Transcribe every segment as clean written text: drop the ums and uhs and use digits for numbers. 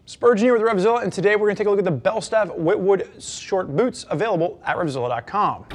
Spurgeon here with RevZilla, and today we're going to take a look at the Belstaff Whitwood Short Boots available at RevZilla.com.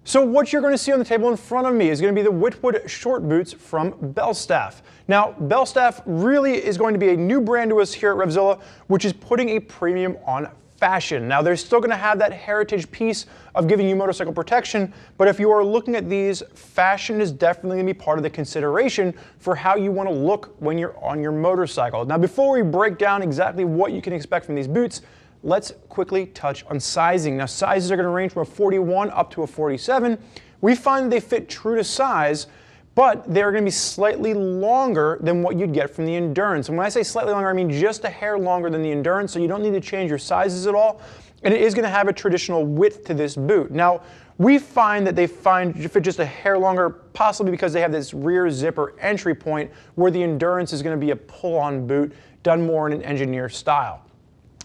So what you're going to see on the table in front of me is going to be the Whitwood Short Boots from Belstaff. Now, Belstaff really is going to be a new brand to us here at RevZilla, which is putting a premium on fashion. Now, they're still going to have that heritage piece of giving you motorcycle protection, but if you are looking at these, fashion is definitely going to be part of the consideration for how you want to look when you're on your motorcycle. Now, before we break down exactly what you can expect from these boots, let's quickly touch on sizing. Now, sizes are going to range from a 41 up to a 47. We find that they fit true to size, but they're going to be slightly longer than what you'd get from the Endurance. And when I say slightly longer, I mean just a hair longer than the Endurance, so you don't need to change your sizes at all. And it is going to have a traditional width to this boot. Now, we find that they fit just a hair longer, possibly because they have this rear zipper entry point where the Endurance is going to be a pull-on boot done more in an engineer style.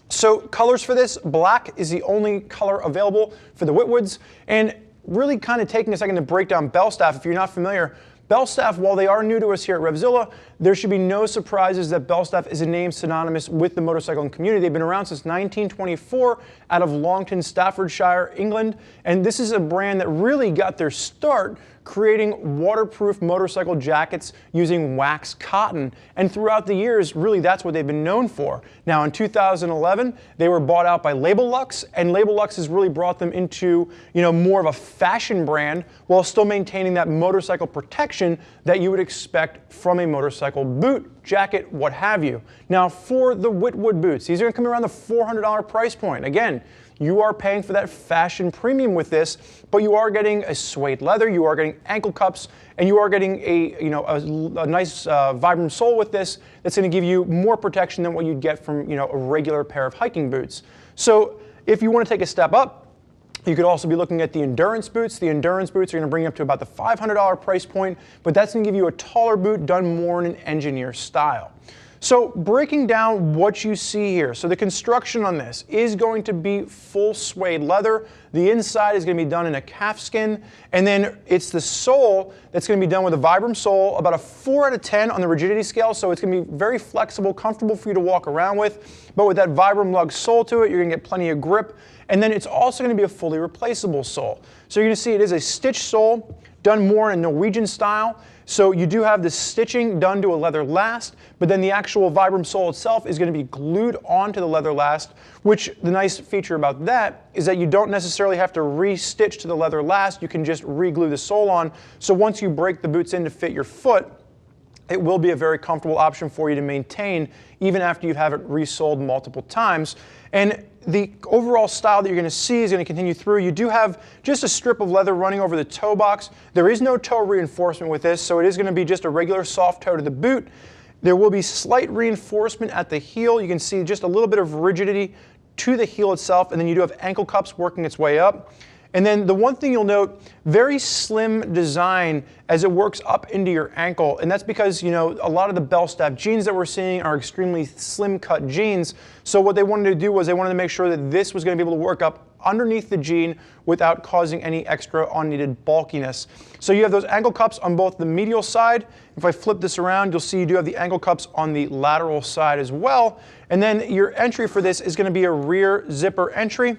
So colors for this, black is the only color available for the Whitwoods. And really kind of taking a second to break down Belstaff, if you're not familiar, Belstaff, while they are new to us here at RevZilla, there should be no surprises that Belstaff is a name synonymous with the motorcycling community. They've been around since 1924 out of Longton, Staffordshire, England, and this is a brand that really got their start creating waterproof motorcycle jackets using wax cotton. And throughout the years, really that's what they've been known for. Now in 2011, they were bought out by Label Lux, and Label Lux has really brought them into, more of a fashion brand while still maintaining that motorcycle protection that you would expect from a motorcycle boot, jacket, what have you. Now for the Whitwood boots, these are gonna come around the $400 price point. Again, you are paying for that fashion premium with this, but you are getting a suede leather, you are getting ankle cups, and you are getting a nice Vibram sole with this that's going to give you more protection than what you'd get from a regular pair of hiking boots. So if you want to take a step up, you could also be looking at the Endurance boots. The Endurance boots are going to bring you up to about the $500 price point, but that's going to give you a taller boot done more in an engineer style. So breaking down what you see here, so the construction on this is going to be full suede leather. The inside is going to be done in a calfskin, and then it's the sole that's going to be done with a Vibram sole, about a 4 out of 10 on the rigidity scale, so it's going to be very flexible, comfortable for you to walk around with, but with that Vibram lug sole to it, you're going to get plenty of grip, and then it's also going to be a fully replaceable sole. So you're going to see it is a stitch sole, done more in a Norwegian style. So you do have the stitching done to a leather last, but then the actual Vibram sole itself is going to be glued onto the leather last, which the nice feature about that is that you don't necessarily have to re-stitch to the leather last, you can just re-glue the sole on. So once you break the boots in to fit your foot, it will be a very comfortable option for you to maintain even after you have it resoled multiple times. And the overall style that you're going to see is going to continue through. You do have just a strip of leather running over the toe box. There is no toe reinforcement with this, so it is going to be just a regular soft toe to the boot. There will be slight reinforcement at the heel. You can see just a little bit of rigidity to the heel itself, and then you do have ankle cups working its way up. And then the one thing you'll note, very slim design as it works up into your ankle. And that's because, a lot of the Belstaff jeans that we're seeing are extremely slim cut jeans. So what they wanted to do was they wanted to make sure that this was going to be able to work up underneath the jean without causing any extra unneeded bulkiness. So you have those ankle cups on both the medial side. If I flip this around, you'll see you do have the ankle cups on the lateral side as well. And then your entry for this is going to be a rear zipper entry.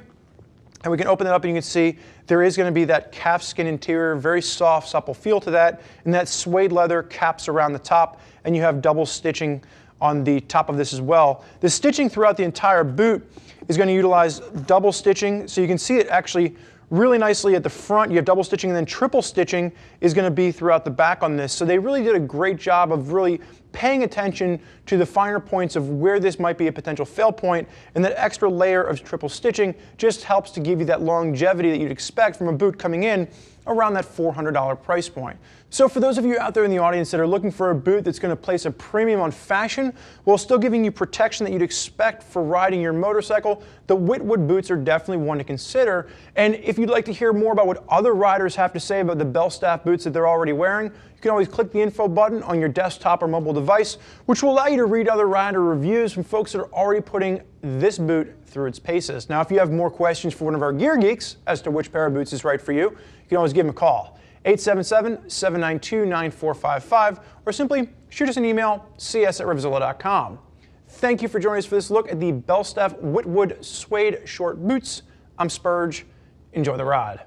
And we can open that up and you can see there is going to be that calfskin interior, very soft, supple feel to that, and that suede leather caps around the top, and you have double stitching on the top of this as well. The stitching throughout the entire boot is going to utilize double stitching, so you can see it actually really nicely at the front. You have double stitching, and then triple stitching is going to be throughout the back on this. So they really did a great job of really paying attention to the finer points of where this might be a potential fail point, and that extra layer of triple stitching just helps to give you that longevity that you'd expect from a boot coming in around that $400 price point. So for those of you out there in the audience that are looking for a boot that's going to place a premium on fashion while still giving you protection that you'd expect for riding your motorcycle, the Whitwood boots are definitely one to consider. And if you'd like to hear more about what other riders have to say about the Belstaff boots that they're already wearing, you can always click the info button on your desktop or mobile device, which will allow you to read other rider reviews from folks that are already putting this boot through its paces. Now, if you have more questions for one of our gear geeks as to which pair of boots is right for you, you can always give them a call. 877-792-9455, or simply shoot us an email, cs@RevZilla.com. Thank you for joining us for this look at the Belstaff Whitwood Suede Short Boots. I'm Spurge. Enjoy the ride.